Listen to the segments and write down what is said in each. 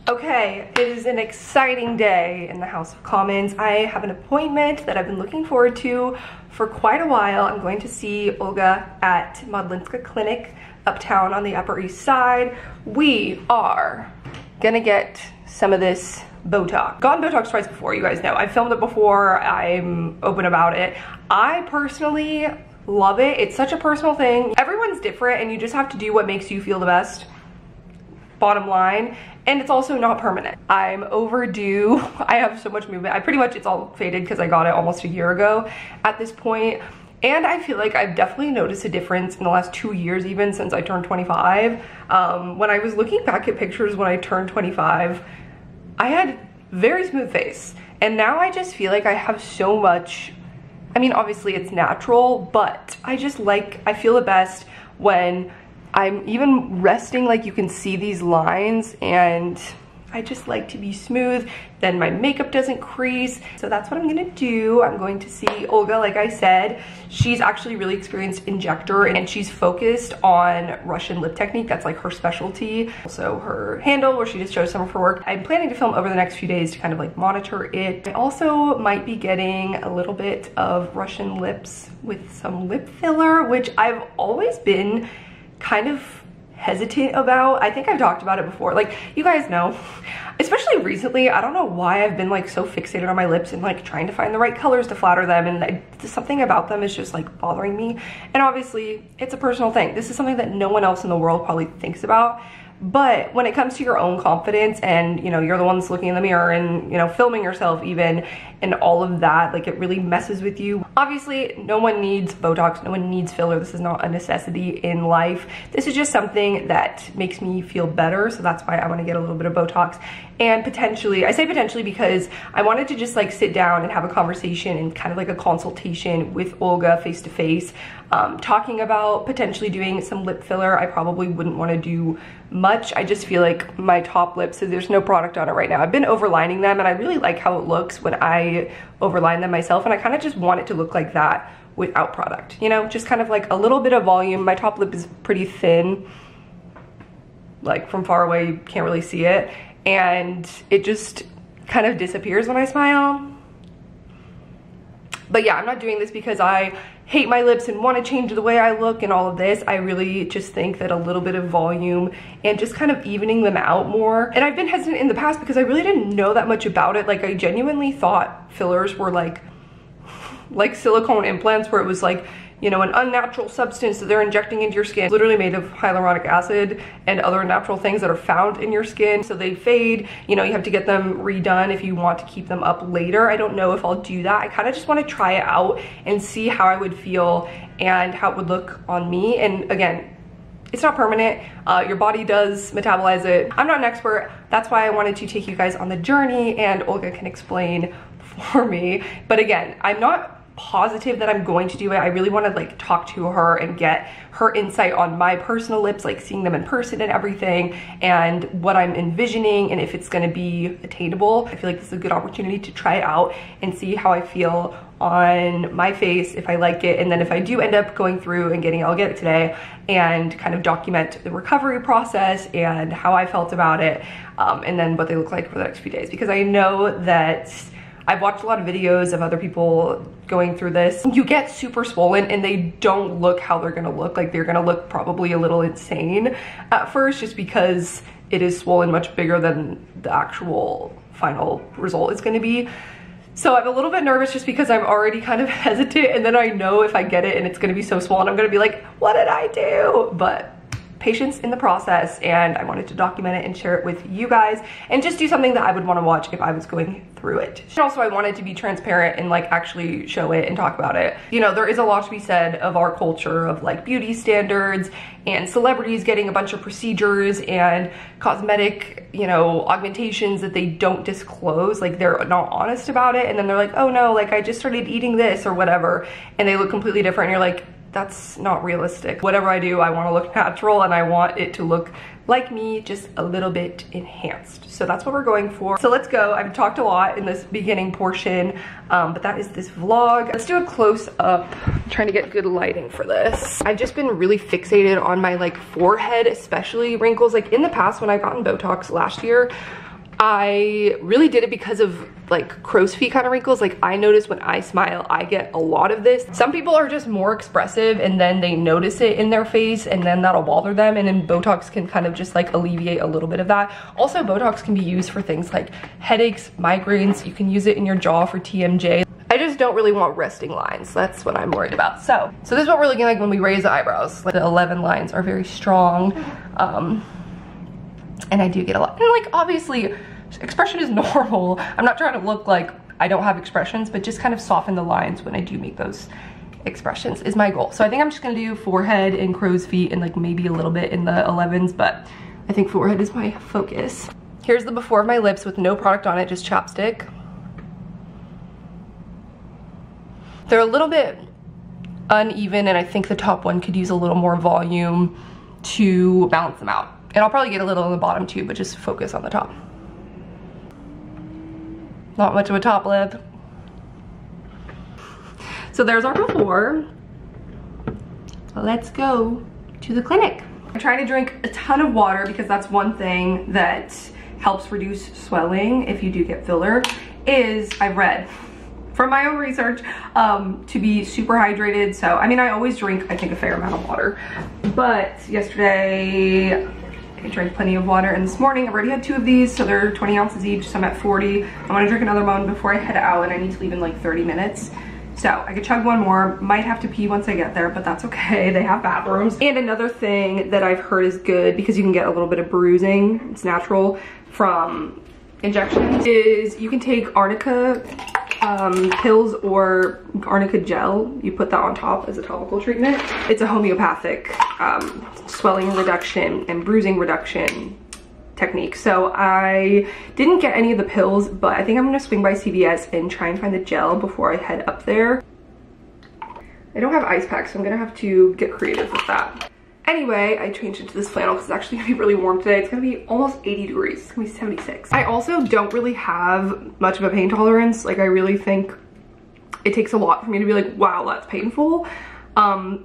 Okay, it is an exciting day in the House of Commons. I have an appointment that I've been looking forward to for quite a while. I'm going to see Olga at Modlinska Clinic uptown on the Upper East Side. We are gonna get some of this Botox. Gotten Botox twice before, you guys know. I've filmed it before, I'm open about it. I personally love it. It's such a personal thing. Everyone's different and you just have to do what makes you feel the best, bottom line. And it's also not permanent. I'm overdue. I have so much movement. It's all faded because I got it almost a year ago at this point. And I feel like I've definitely noticed a difference in the last 2 years, even since I turned 25. When I was looking back at pictures when I turned 25, I had very smooth face. And now I just feel like I have so much, I mean, obviously it's natural, but I feel the best when I'm even resting, like you can see these lines, and I just like to be smooth. Then my makeup doesn't crease. So that's what I'm gonna do. I'm going to see Olga, like I said. She's actually a really experienced injector and she's focused on Russian lip technique. That's like her specialty. Also her handle where she just shows some of her work. I'm planning to film over the next few days to kind of like monitor it. I also might be getting a little bit of Russian lips with some lip filler, which I've always been kind of hesitant about. I think I've talked about it before. Like, you guys know, especially recently, I don't know why I've been like so fixated on my lips and like trying to find the right colors to flatter them, and something about them is just like bothering me. And obviously it's a personal thing. This is something that no one else in the world probably thinks about. But when it comes to your own confidence and, you know, you're the one that's looking in the mirror and, you know, filming yourself even, and all of that, like it really messes with you. Obviously, no one needs Botox, no one needs filler. This is not a necessity in life. This is just something that makes me feel better. So that's why I want to get a little bit of Botox. And potentially, I say potentially because I wanted to just like sit down and have a conversation and kind of like a consultation with Olga face to face, talking about potentially doing some lip filler. I probably wouldn't want to do much. I just feel like my top lip, so there's no product on it right now. I've been overlining them and I really like how it looks when I overline them myself, and I kind of just want it to look like that without product, you know, just kind of like a little bit of volume. My top lip is pretty thin, like from far away you can't really see it, and it just kind of disappears when I smile. But yeah, I'm not doing this because I hate my lips and want to change the way I look and all of this. I really just think that a little bit of volume and just kind of evening them out more. And I've been hesitant in the past because I really didn't know that much about it. Like, I genuinely thought fillers were like silicone implants, where it was like, you know, an unnatural substance that they're injecting into your skin. It's literally made of hyaluronic acid and other natural things that are found in your skin. So they fade, you know, you have to get them redone if you want to keep them up later. I don't know if I'll do that. I kind of just want to try it out and see how I would feel and how it would look on me. And again, it's not permanent. Your body does metabolize it. I'm not an expert. That's why I wanted to take you guys on the journey, and Olga can explain for me. But again, I'm not positive that I'm going to do it. I really want to like talk to her and get her insight on my personal lips, like seeing them in person and everything, and what I'm envisioning and if it's going to be attainable. I feel like this is a good opportunity to try it out and see how I feel on my face, if I like it, and then if I do end up going through and getting it, I'll get it today and kind of document the recovery process and how I felt about it, and then what they look like for the next few days, because I know that I've watched a lot of videos of other people going through this. You get super swollen and they don't look how they're gonna look. Like, they're gonna look probably a little insane at first, just because it is swollen much bigger than the actual final result is gonna be. So I'm a little bit nervous just because I'm already kind of hesitant, and then I know if I get it and it's gonna be so swollen, I'm gonna be like, what did I do? But patience in the process, and I wanted to document it and share it with you guys and just do something that I would want to watch if I was going through it. And also, I wanted to be transparent and like actually show it and talk about it. You know, there is a lot to be said of our culture of like beauty standards and celebrities getting a bunch of procedures and cosmetic, you know, augmentations that they don't disclose. Like, they're not honest about it, and then they're like, oh no, like I just started eating this or whatever, and they look completely different, and you're like, that's not realistic. Whatever I do, I want to look natural, and I want it to look like me, just a little bit enhanced. So that's what we're going for. So let's go. I've talked a lot in this beginning portion, but that is this vlog. Let's do a close up. I'm trying to get good lighting for this. I've just been really fixated on my like forehead, especially wrinkles. Like, in the past when I've gotten Botox last year, I really did it because of like crow's feet kind of wrinkles. Like I notice when I smile, I get a lot of this. Some people are just more expressive and then they notice it in their face and then that'll bother them. And then Botox can kind of just like alleviate a little bit of that. Also, Botox can be used for things like headaches, migraines. You can use it in your jaw for TMJ. I just don't really want resting lines. That's what I'm worried about. So this is what we're looking like when we raise the eyebrows. Like the 11 lines are very strong. And I do get a lot. And like obviously expression is normal. I'm not trying to look like I don't have expressions, but just kind of soften the lines when I do make those expressions is my goal. So I think I'm just gonna do forehead and crow's feet and like maybe a little bit in the 11s, but I think forehead is my focus. Here's the before of my lips with no product on it, just chapstick. They're a little bit uneven and I think the top one could use a little more volume to balance them out. And I'll probably get a little on the bottom too, but just focus on the top. Not much of a top lip. So there's our before. Let's go to the clinic. I'm trying to drink a ton of water because that's one thing that helps reduce swelling if you do get filler, is I've read from my own research to be super hydrated. So, I mean, I always drink, I think, a fair amount of water. But yesterday, I drank plenty of water, and this morning I've already had 2 of these, so they're 20 ounces each, so I'm at 40. I want to drink another one before I head out, and I need to leave in like 30 minutes. So I could chug one more, might have to pee once I get there, but that's okay, they have bathrooms. And another thing that I've heard is good, because you can get a little bit of bruising, it's natural, from injections, is you can take arnica pills or arnica gel. You put that on top as a topical treatment. It's a homeopathic swelling reduction and bruising reduction technique. So I didn't get any of the pills, but I think I'm gonna swing by CVS and try and find the gel before I head up there. I don't have ice packs, so I'm gonna have to get creative with that. Anyway, I changed into this flannel because it's actually gonna be really warm today. It's gonna be almost 80 degrees. It's gonna be 76. I also don't really have much of a pain tolerance. Like I really think it takes a lot for me to be like, wow, that's painful.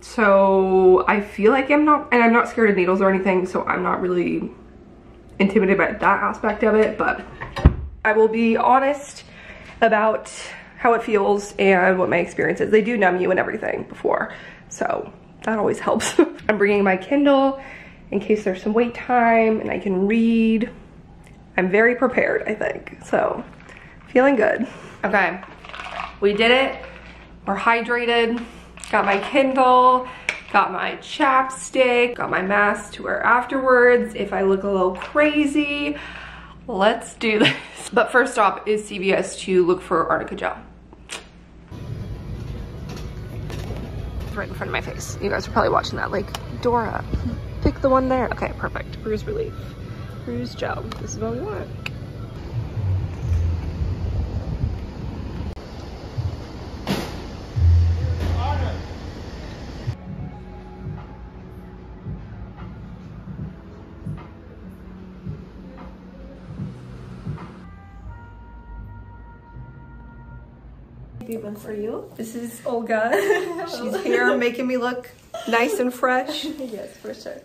So I feel like I'm not scared of needles or anything, so I'm not really intimidated by that aspect of it, but I will be honest about how it feels and what my experience is. They do numb you and everything before, so that always helps. I'm bringing my Kindle in case there's some wait time and I can read. I'm very prepared, I think, so feeling good. Okay, we did it. We're hydrated. Got my Kindle, got my chapstick, got my mask to wear afterwards if I look a little crazy. Let's do this. But first stop is CVS to look for arnica gel. Right in front of my face. You guys are probably watching that like, Dora, pick the one there. Okay, perfect. Bruise relief. Bruise gel. This is what we want. One for you. This is Olga. She's here making me look nice and fresh. Yes, for sure.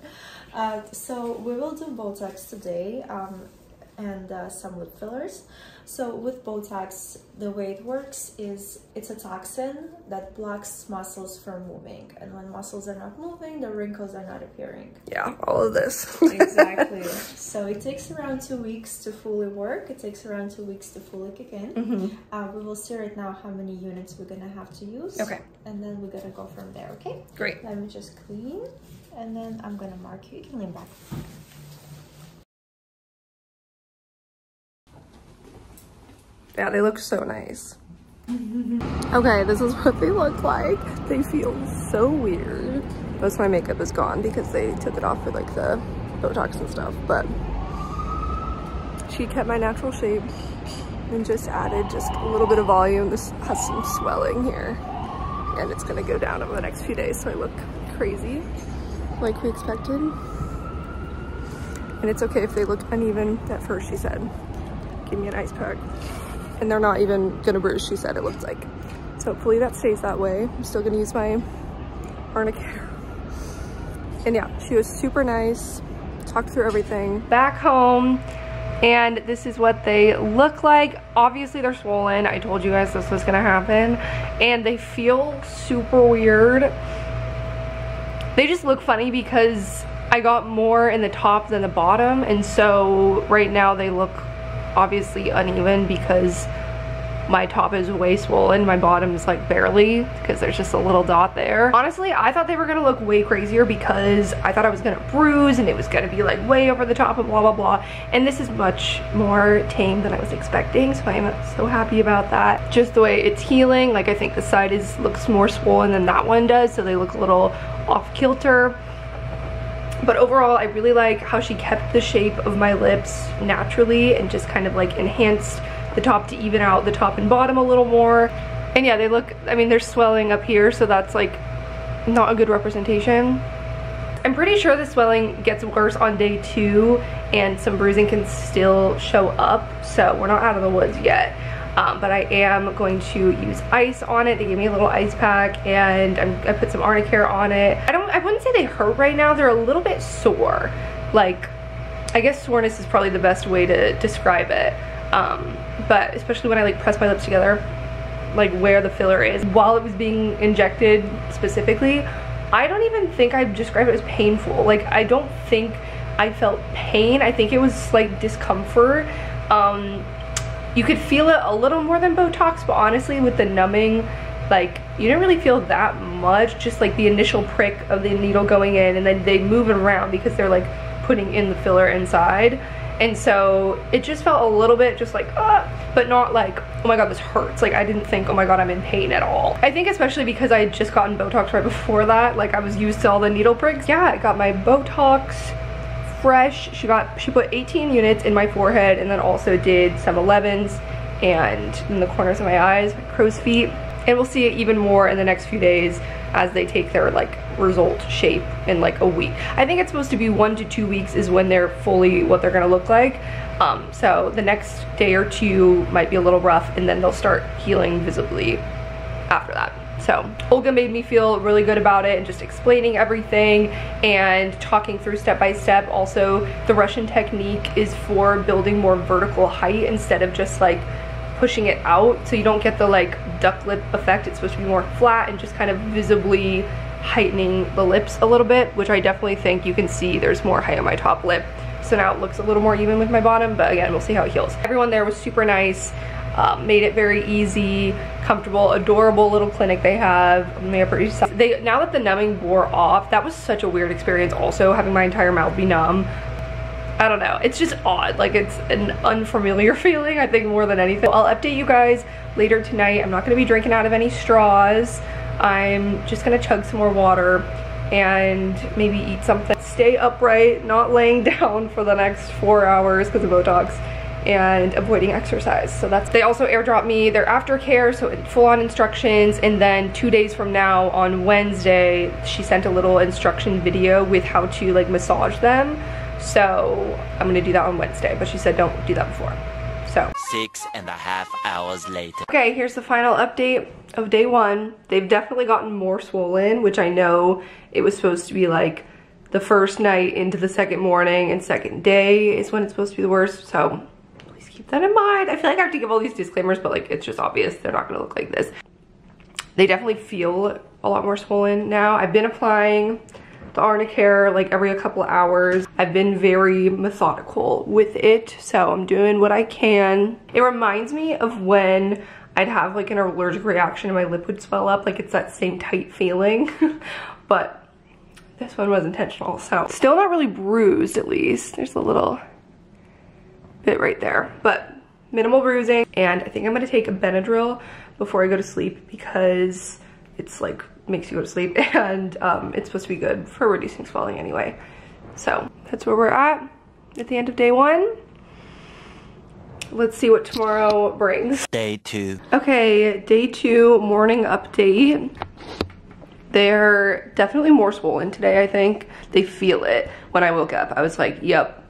So we will do Botox today and some lip fillers. So with Botox, the way it works is it's a toxin that blocks muscles from moving, and when muscles are not moving, the wrinkles are not appearing. Yeah, all of this. Exactly. So it takes around 2 weeks to fully work. It takes around 2 weeks to fully kick in. We will see right now how many units we're gonna have to use. Okay. And then we're gonna go from there, okay? Great. Let me just clean, and then I'm gonna mark you. You can lean back. Yeah, they look so nice. Okay, this is what they look like. They feel so weird. Most of my makeup is gone because they took it off with like the Botox and stuff, but she kept my natural shape and just added just a little bit of volume. This has some swelling here and it's gonna go down over the next few days, so I look crazy like we expected. And it's okay if they look uneven at first, she said. Give me an ice pack. And they're not even gonna bruise, she said, it looks like. So hopefully that stays that way. I'm still gonna use my arnica. And yeah, she was super nice, talked through everything. Back home, and this is what they look like. Obviously they're swollen. I told you guys this was gonna happen, and they feel super weird. They just look funny because I got more in the top than the bottom, and so right now they look obviously uneven because my top is way swollen, my bottom is like barely, because there's just a little dot there. Honestly, I thought they were gonna look way crazier because I thought I was gonna bruise and it was gonna be like way over the top and blah blah blah, and this is much more tame than I was expecting, so I am so happy about that. Just the way it's healing, like I think the side looks more swollen than that one does, so they look a little off kilter. But overall, I really like how she kept the shape of my lips naturally and just kind of like enhanced the top to even out the top and bottom a little more. And yeah, they look, I mean, they're swelling up here, so that's like not a good representation. I'm pretty sure the swelling gets worse on day 2 and some bruising can still show up, so we're not out of the woods yet. But I am going to use ice on it. They gave me a little ice pack, and I put some arnicare on it. I wouldn't say they hurt right now. They're a little bit sore. Like, I guess soreness is probably the best way to describe it. But especially when I like press my lips together, like where the filler is, while it was being injected specifically, I don't even think I'd describe it as painful. Like, I don't think I felt pain. I think it was like discomfort. You could feel it a little more than Botox, but honestly with the numbing, like, you didn't really feel that much, just like the initial prick of the needle going in, and then they move it around because they're like putting in the filler inside. And so it just felt a little bit just like, but not like, oh my god, this hurts. Like, I didn't think, oh my god, I'm in pain at all. I think especially because I had just gotten Botox right before that, like I was used to all the needle pricks. Yeah, I got my Botox fresh. She put 18 units in my forehead, and then also did some 11s and in the corners of my eyes, my crow's feet. And we'll see it even more in the next few days as they take their like result shape in like a week. I think it's supposed to be 1 to 2 weeks is when they're fully what they're gonna look like. So the next day or 2 might be a little rough, and then they'll start healing visibly after that. So Olga made me feel really good about it, and just explaining everything and talking through step by step. Also, the Russian technique is for building more vertical height instead of just like pushing it out, so you don't get the like duck lip effect. It's supposed to be more flat and just kind of visibly heightening the lips a little bit, which I definitely think you can see there's more height on my top lip. So now it looks a little more even with my bottom, but again, we'll see how it heals. Everyone there was super nice. Made it very easy, comfortable, adorable little clinic they have on the Upper East Side. Now that the numbing wore off, that was such a weird experience also, having my entire mouth be numb. I don't know, it's just odd. Like, it's an unfamiliar feeling, I think, more than anything. I'll update you guys later tonight. I'm not gonna be drinking out of any straws. I'm just gonna chug some more water and maybe eat something. Stay upright, not laying down for the next 4 hours because of Botox, and avoiding exercise. So that's, they also airdropped me their aftercare, so full-on instructions, and then 2 days from now on Wednesday, she sent a little instruction video with how to like massage them. So I'm gonna do that on Wednesday, but she said don't do that before. So 6.5 hours later. Okay, here's the final update of day 1. They've definitely gotten more swollen, which I know it was supposed to be like the first night into the second morning, and second day is when it's supposed to be the worst. So please keep that in mind. I feel like I have to give all these disclaimers, but like it's just obvious they're not gonna look like this. They definitely feel a lot more swollen now. I've been applying the arnicare like every couple of hours. I've been very methodical with it, so I'm doing what I can. It reminds me of when I'd have like an allergic reaction and my lip would swell up. Like, it's that same tight feeling, but this one was intentional. So still not really bruised, at least. There's a little bit right there, but minimal bruising. And I think I'm gonna take a Benadryl before I go to sleep because it's like makes you go to sleep, and it's supposed to be good for reducing swelling anyway. So that's where we're at the end of day 1. Let's see what tomorrow brings. Day 2. Okay, day 2 morning update. They're definitely more swollen today, I think. They feel it. When I woke up, I was like, yep.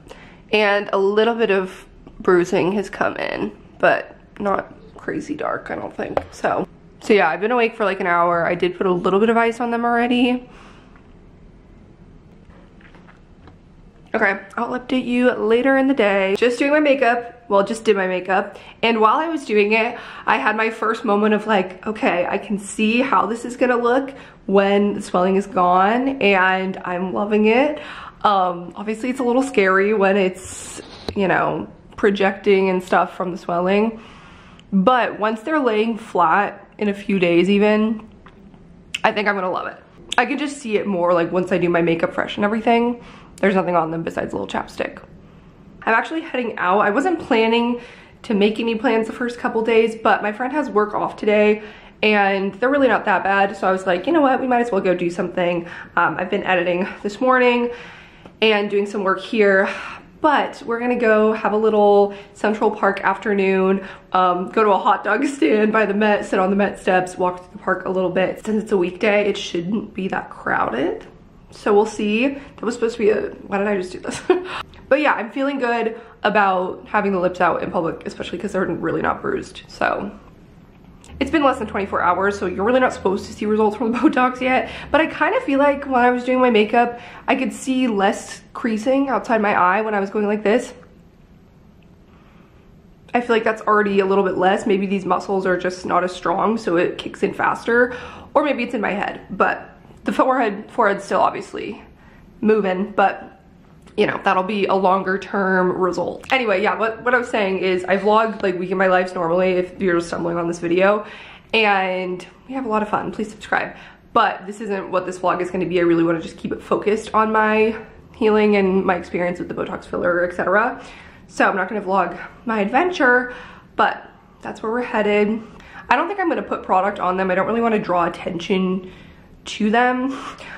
And a little bit of bruising has come in, but not crazy dark, I don't think. So yeah, I've been awake for like an hour. I did put a little bit of ice on them already. Okay, I'll update you later in the day. Just doing my makeup, well, just did my makeup. And while I was doing it, I had my first moment of like, okay, I can see how this is gonna look when the swelling is gone, and I'm loving it. Obviously it's a little scary when it's, you know, projecting and stuff from the swelling. But once they're laying flat in a few days even, I think I'm gonna love it. I can just see it more like once I do my makeup fresh and everything. There's nothing on them besides a little chapstick. I'm actually heading out. I wasn't planning to make any plans the first couple days, but my friend has work off today and they're really not that bad. So I was like, you know what, we might as well go do something. I've been editing this morning and doing some work here, but we're gonna go have a little Central Park afternoon, go to a hot dog stand by the Met, sit on the Met steps, walk through the park a little bit. Since it's a weekday, it shouldn't be that crowded. So we'll see. That was supposed to be why did I just do this? But yeah, I'm feeling good about having the lips out in public, especially because they're really not bruised. So it's been less than 24 hours, so you're really not supposed to see results from the Botox yet. But I kind of feel like when I was doing my makeup, I could see less creasing outside my eye when I was going like this. I feel like that's already a little bit less. Maybe these muscles are just not as strong, so it kicks in faster. Or maybe it's in my head, but the forehead's still obviously moving, but you know, that'll be a longer term result. Anyway, yeah, what I was saying is I vlog like week in my life normally if you're stumbling on this video, and we have a lot of fun. Please subscribe. But this isn't what this vlog is gonna be. I really wanna just keep it focused on my healing and my experience with the Botox filler, etc. So I'm not gonna vlog my adventure, but that's where we're headed. I don't think I'm gonna put product on them. I don't really wanna draw attention to them,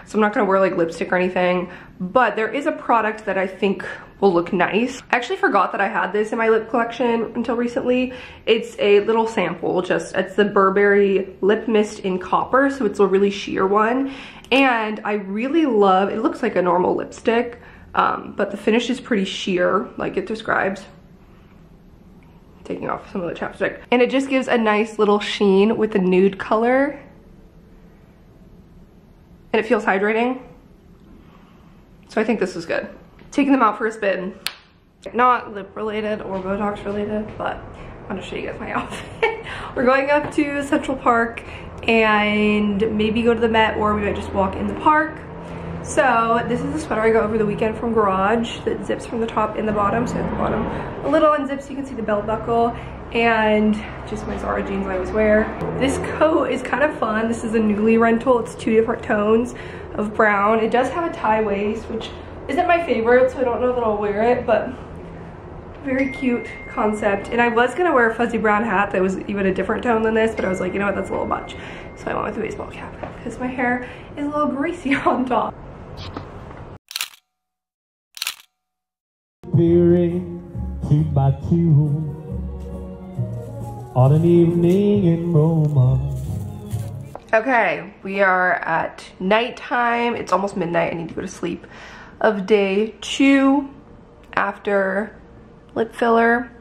so I'm not gonna wear like lipstick or anything, but there is a product that I think will look nice. I actually forgot that I had this in my lip collection until recently. It's a little sample, it's the Burberry Lip Mist in Copper, so it's a really sheer one, and I really love, it looks like a normal lipstick, but the finish is pretty sheer, like it describes. Taking off some of the chapstick, and it just gives a nice little sheen with the nude color. And it feels hydrating. So I think this is good. Taking them out for a spin. Not lip related or Botox related, but I want to show you guys my outfit. We're going up to Central Park and maybe go to the Met, or we might just walk in the park. So this is the sweater I got over the weekend from Garage that zips from the top and the bottom. So at the bottom a little unzips so you can see the belt buckle, and just my Zara jeans I always wear. This coat is kind of fun. This is a Nuuly rental. It's 2 different tones of brown. It does have a tie waist, which isn't my favorite, so I don't know that I'll wear it, but very cute concept. And I was gonna wear a fuzzy brown hat that was even a different tone than this, but I was like, you know what, that's a little much. So I went with the baseball cap because my hair is a little greasy on top. Appearing 2 by 2 on an evening in Roma. Okay, we are at nighttime. It's almost midnight. I need to go to sleep. Of day 2 after lip filler.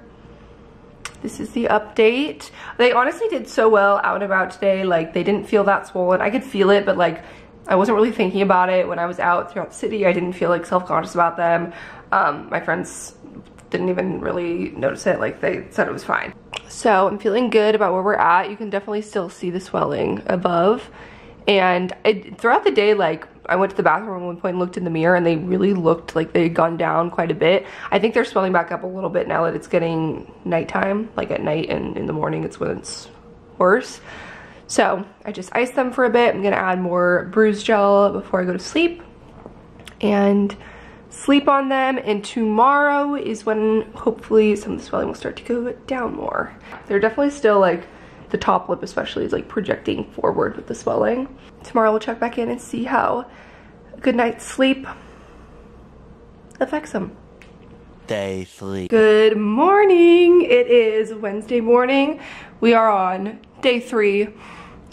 This is the update. They honestly did so well out and about today. Like, they didn't feel that swollen. I could feel it, but like I wasn't really thinking about it when I was out throughout the city. I didn't feel like self-conscious about them. My friends didn't even really notice it. Like, they said it was fine. So I'm feeling good about where we're at. You can definitely still see the swelling above. And throughout the day, like, I went to the bathroom at one point and looked in the mirror, and they really looked like they had gone down quite a bit. I think they're swelling back up a little bit now that it's getting nighttime. Like at night and in the morning, it's when it's worse. So I just iced them for a bit. I'm gonna add more bruise gel before I go to sleep and sleep on them. And tomorrow is when hopefully some of the swelling will start to go down more. They're definitely still like, the top lip especially is like projecting forward with the swelling. Tomorrow we'll check back in and see how a good night's sleep affects them. Day 3. Good morning. It is Wednesday morning. We are on day 3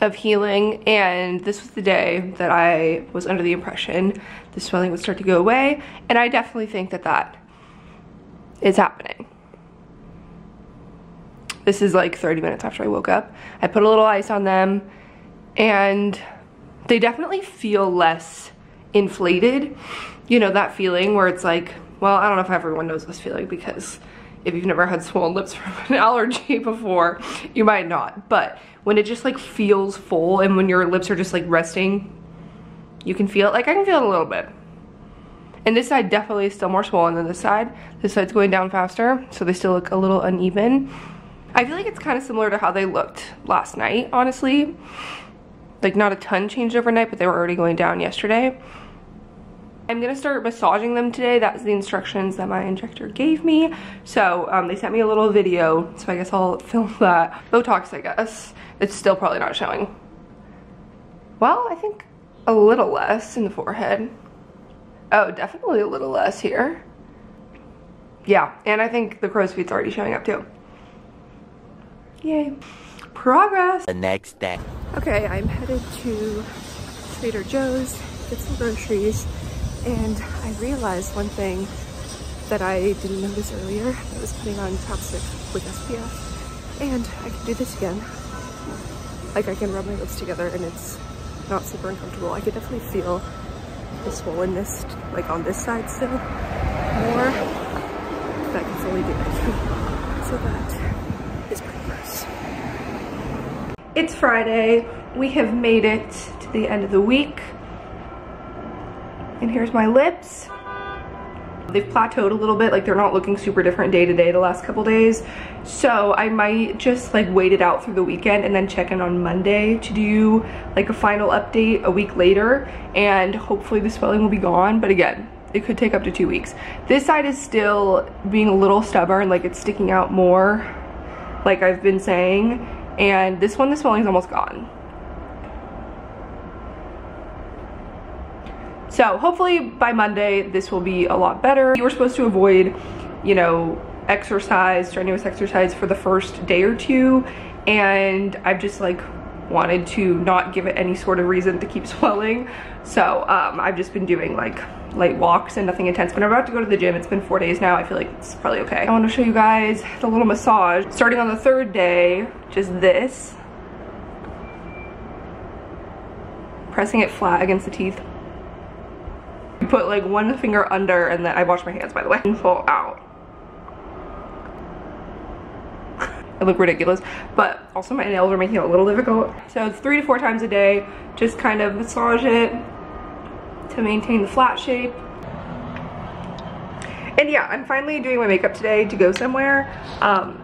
of healing, and this was the day that I was under the impression the swelling would start to go away, and I definitely think that that is happening. This is like 30 minutes after I woke up. I put a little ice on them, and they definitely feel less inflated. You know, that feeling where it's like well, I don't know if everyone knows this feeling, because if you've never had swollen lips from an allergy before, you might not. But when it just like feels full and when your lips are just like resting, you can feel it. Like I can feel it a little bit. And this side definitely is still more swollen than this side. This side's going down faster, so they still look a little uneven. I feel like it's kind of similar to how they looked last night, honestly. Like not a ton changed overnight, but they were already going down yesterday. I'm gonna start massaging them today. That's the instructions that my injector gave me. So they sent me a little video, so I guess I'll film that. Botox, I guess. It's still probably not showing. Well, I think a little less in the forehead. Oh, definitely a little less here. Yeah, and I think the crow's feet's already showing up too. Yay. Progress. The next day. Okay, I'm headed to Trader Joe's, get some groceries, and I realized one thing that I didn't notice earlier. I was putting on chapstick with SPF, and I can do this again. Like I can rub my lips together and it's not super uncomfortable. I could definitely feel the swollenness like on this side still more, but I can fully do it. So that is progress. It's Friday. We have made it to the end of the week. And here's my lips. They've plateaued a little bit, like they're not looking super different day to day the last couple days. So I might just like wait it out through the weekend and then check in on Monday to do like a final update a week later, and hopefully the swelling will be gone. But again, it could take up to 2 weeks. This side is still being a little stubborn, like it's sticking out more, like I've been saying. And this one, the swelling's almost gone. So hopefully by Monday, this will be a lot better. You were supposed to avoid, you know, exercise, strenuous exercise for the first day or two. And I've just like wanted to not give it any sort of reason to keep swelling. So I've just been doing like light walks and nothing intense. But I'm about to go to the gym. It's been 4 days now. I feel like it's probably okay. I want to show you guys the little massage. Starting on the 3rd day, just this. Pressing it flat against the teeth. You put like one finger under, and then I wash my hands, by the way, and pull out. I look ridiculous, but also my nails are making it a little difficult. So it's 3 to 4 times a day. Just kind of massage it to maintain the flat shape. And yeah, I'm finally doing my makeup today to go somewhere.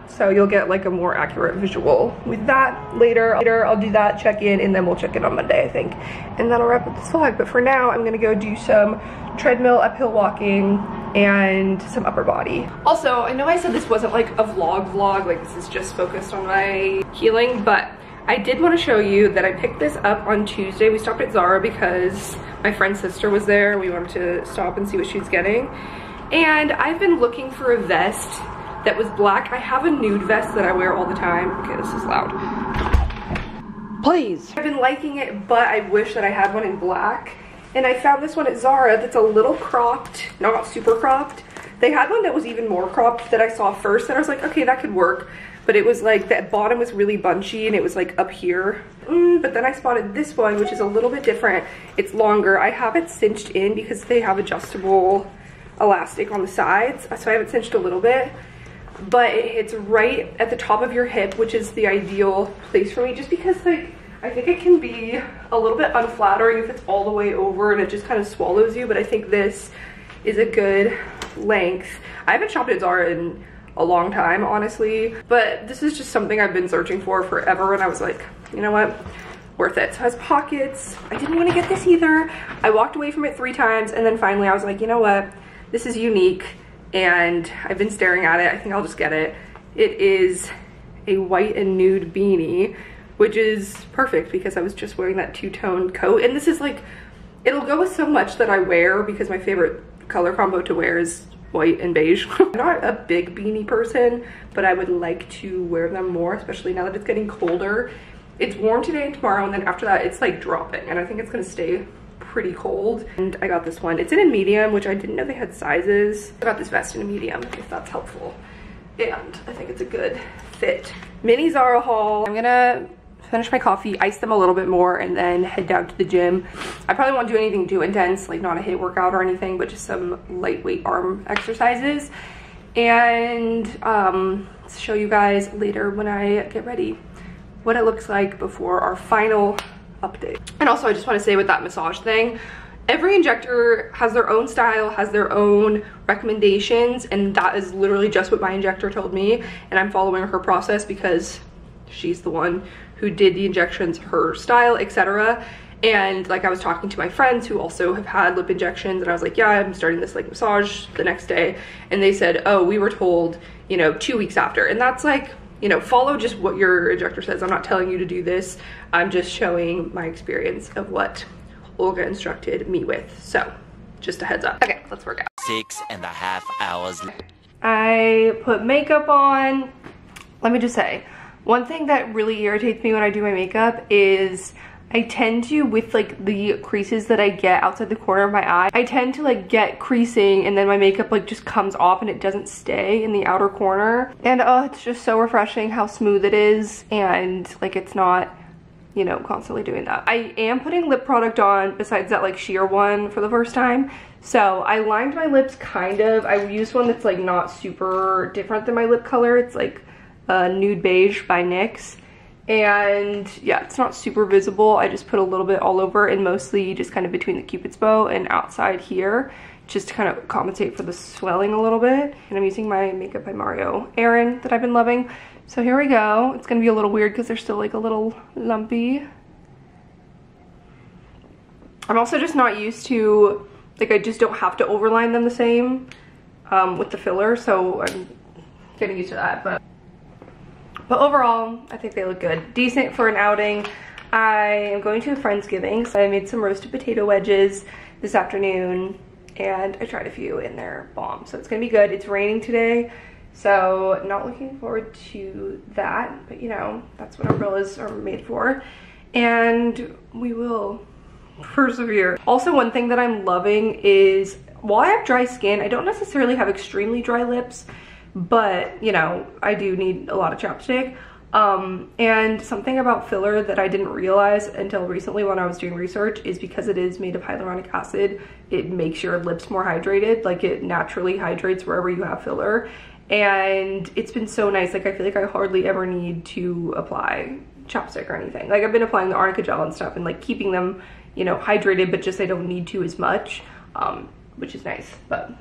So you'll get like a more accurate visual with that later. I'll do that, check in, and then we'll check in on Monday, I think. And that'll wrap up this vlog. But for now, I'm gonna go do some treadmill uphill walking and some upper body. Also, I know I said this wasn't like a vlog, like this is just focused on my healing, but I did want to show you that I picked this up on Tuesday. We stopped at Zara because my friend's sister was there. We wanted to stop and see what she's getting. And I've been looking for a vest that was black. I have a nude vest that I wear all the time. Okay, this is loud. Please. I've been liking it, but I wish that I had one in black. And I found this one at Zara that's a little cropped, not super cropped. They had one that was even more cropped that I saw first, and I was like, okay, that could work. But it was like, that bottom was really bunchy and it was like up here. But then I spotted this one, which is a little bit different. It's longer. I have it cinched in because they have adjustable elastic on the sides, so I have it cinched a little bit, but it's right at the top of your hip, which is the ideal place for me, just because like I think it can be a little bit unflattering if it's all the way over and it just kind of swallows you. But I think this is a good length. I haven't shopped at Zara in a long time, honestly, but this is just something I've been searching for forever, and I was like, you know what, worth it. So it has pockets. I didn't want to get this either. I walked away from it 3 times, and then finally I was like, you know what, this is unique, and I've been staring at it. I think I'll just get it. It is a white and nude beanie, which is perfect because I was just wearing that 2-tone coat. And this is like, it'll go with so much that I wear because my favorite color combo to wear is white and beige. I'm not a big beanie person, but I would like to wear them more, especially now that it's getting colder. It's warm today and tomorrow, and then after that it's like dropping, and I think it's gonna stay pretty cold. And I got this one. It's in a medium, which I didn't know they had sizes. I got this vest in a medium, if that's helpful. And I think it's a good fit. Mini Zara haul. I'm gonna finish my coffee, ice them a little bit more, and then head down to the gym. I probably won't do anything too intense, like not a HIIT workout or anything, but just some lightweight arm exercises. And show you guys later when I get ready what it looks like before our final update. And also I just want to say with that massage thing, every injector has their own style, has their own recommendations, and that is literally just what my injector told me, and I'm following her process because she's the one who did the injections, her style, etc. And like I was talking to my friends who also have had lip injections, and I was like, yeah, I'm starting this like massage the next day, and they said, oh, we were told, you know, 2 weeks after. And that's like, you know, follow just what your injector says. I'm not telling you to do this, I'm just showing my experience of what Olga instructed me with. So just a heads up. Okay, let's work out. 6.5 hours. I put makeup on. Let me just say, one thing that really irritates me when I do my makeup is I tend to, with like the creases that I get outside the corner of my eye, I tend to like get creasing and then my makeup like just comes off and it doesn't stay in the outer corner. And oh, it's just so refreshing how smooth it is, and like it's not, you know, constantly doing that. I am putting lip product on besides that like sheer one for the first time. So I lined my lips kind of. I used one that's like not super different than my lip color. It's like Nude Beige by NYX. And yeah, it's not super visible. I just put a little bit all over, and mostly just kind of between the Cupid's bow and outside here, just to kind of compensate for the swelling a little bit. And I'm using my Makeup by Mario Erin that I've been loving. So here we go. It's gonna be a little weird because they're still like a little lumpy. I'm also just not used to, like I just don't have to overline them the same with the filler, so I'm getting used to that. But overall, I think they look good. Decent for an outing. I am going to a Friendsgiving, so I made some roasted potato wedges this afternoon, and I tried a few and they're bomb. So it's gonna be good. It's raining today, so not looking forward to that, but you know, that's what umbrellas are made for. And we will persevere. Also, one thing that I'm loving is, while I have dry skin, I don't necessarily have extremely dry lips, but you know, I do need a lot of chapstick. And something about filler that I didn't realize until recently when I was doing research is because it is made of hyaluronic acid, it makes your lips more hydrated. Like it naturally hydrates wherever you have filler. And it's been so nice. Like I feel like I hardly ever need to apply chapstick or anything. Like I've been applying the arnica gel and stuff and like keeping them, you know, hydrated, but just I don't need to as much, which is nice. But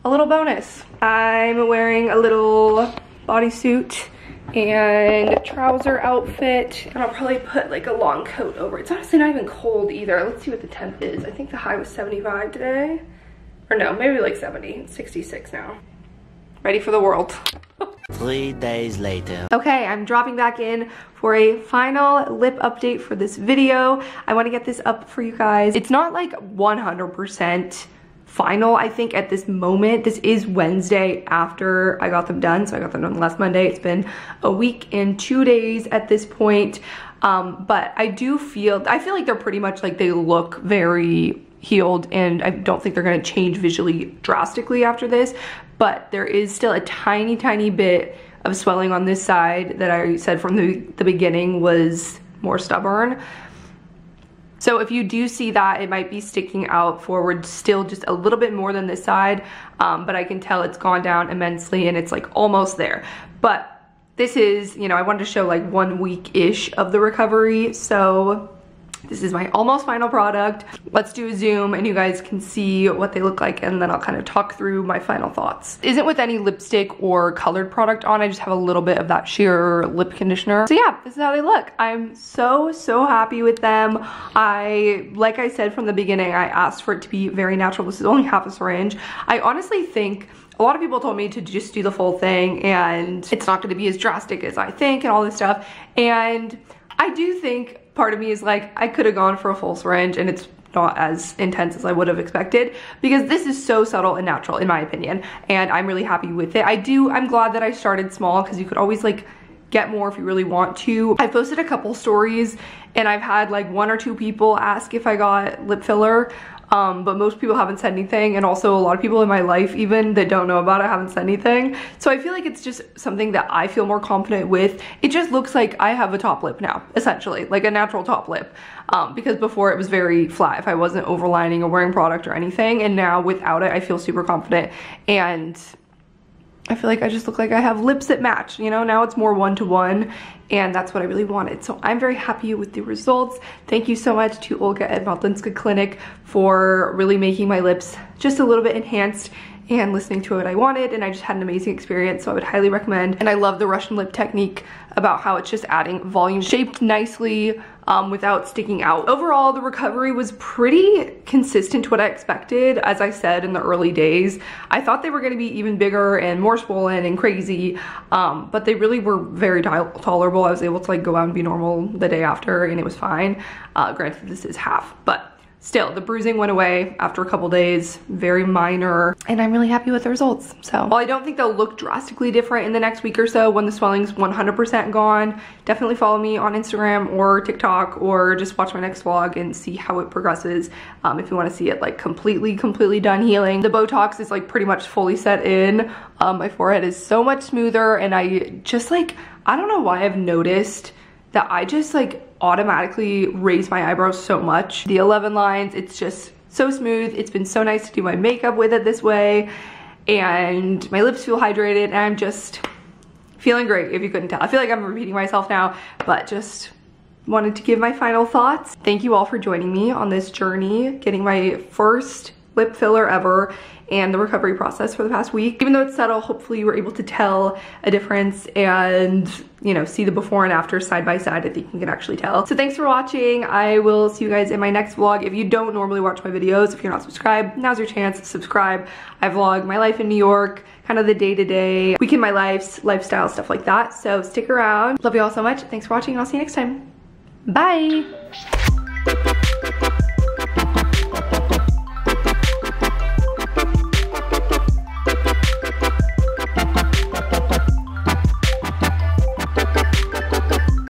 a little bonus, I'm wearing a little bodysuit and trouser outfit, and I'll probably put like a long coat over it. It's honestly not even cold either. Let's see what the temp is. I think the high was 75 today, or no, maybe like 70. It's 66 now. Ready for the world. 3 days later. Okay, I'm dropping back in for a final lip update for this video. I want to get this up for you guys. It's not like 100% final, I think, at this moment. This is Wednesday after I got them done, so I got them done last Monday. It's been a week and 2 days at this point, but I feel like they're pretty much like, they look very healed, and I don't think they're going to change visually drastically after this, but there is still a tiny bit of swelling on this side that I said from the beginning was more stubborn. So if you do see that, it might be sticking out forward still just a little bit more than this side, but I can tell it's gone down immensely and it's like almost there. But this is, you know, I wanted to show like 1 week-ish of the recovery, so this is my almost final product. Let's do a zoom and you guys can see what they look like, and then I'll kind of talk through my final thoughts. Isn't with any lipstick or colored product on, I just have a little bit of that sheer lip conditioner. So yeah, this is how they look. I'm so happy with them. Like I said from the beginning, I asked for it to be very natural. This is only half a syringe. I honestly think a lot of people told me to just do the full thing and it's not gonna be as drastic as I think and all this stuff. And I do think part of me is like, I could have gone for a full syringe and it's not as intense as I would have expected, because this is so subtle and natural in my opinion, and I'm really happy with it. I'm glad that I started small, because you could always like get more if you really want to. I posted a couple stories and I've had like 1 or 2 people ask if I got lip filler, but most people haven't said anything, and also a lot of people in my life even that don't know about it haven't said anything. So I feel like it's just something that I feel more confident with. It just looks like I have a top lip now, essentially, like a natural top lip, because before it was very flat if I wasn't overlining or wearing product or anything, and now without it I feel super confident, and I feel like I just look like I have lips that match, you know? Now it's more one-to-one, and that's what I really wanted. So I'm very happy with the results. Thank you so much to Olga at Modlinska Clinic for really making my lips just a little bit enhanced and listening to what I wanted, and I just had an amazing experience, so I would highly recommend. And I love the Russian lip technique about how it's just adding volume, shaped nicely without sticking out. Overall, the recovery was pretty consistent to what I expected. As I said in the early days, I thought they were going to be even bigger and more swollen and crazy, but they really were very tolerable. I was able to like go out and be normal the day after, and it was fine. Granted, this is half, but still, the bruising went away after a couple days, very minor, and I'm really happy with the results. So while I don't think they'll look drastically different in the next week or so when the swelling's 100% gone, definitely follow me on Instagram or TikTok, or just watch my next vlog and see how it progresses if you want to see it like completely done healing. The Botox is like pretty much fully set in. My forehead is so much smoother, and I just like, I don't know why I've noticed that I just like automatically raise my eyebrows so much. The 11 lines, it's just so smooth. It's been so nice to do my makeup with it this way, and my lips feel hydrated, and I'm just feeling great, if you couldn't tell. I feel like I'm repeating myself now, but just wanted to give my final thoughts. Thank you all for joining me on this journey, getting my first lip filler ever, and the recovery process for the past week. Even though it's subtle, hopefully you were able to tell a difference and, you know, see the before and after side by side. I think you can actually tell. So thanks for watching. I will see you guys in my next vlog. If you don't normally watch my videos, if you're not subscribed, now's your chance to subscribe. I vlog my life in New York, kind of the day-to-day, week in my life, lifestyle, stuff like that. So stick around. Love you all so much. Thanks for watching, and I'll see you next time. Bye.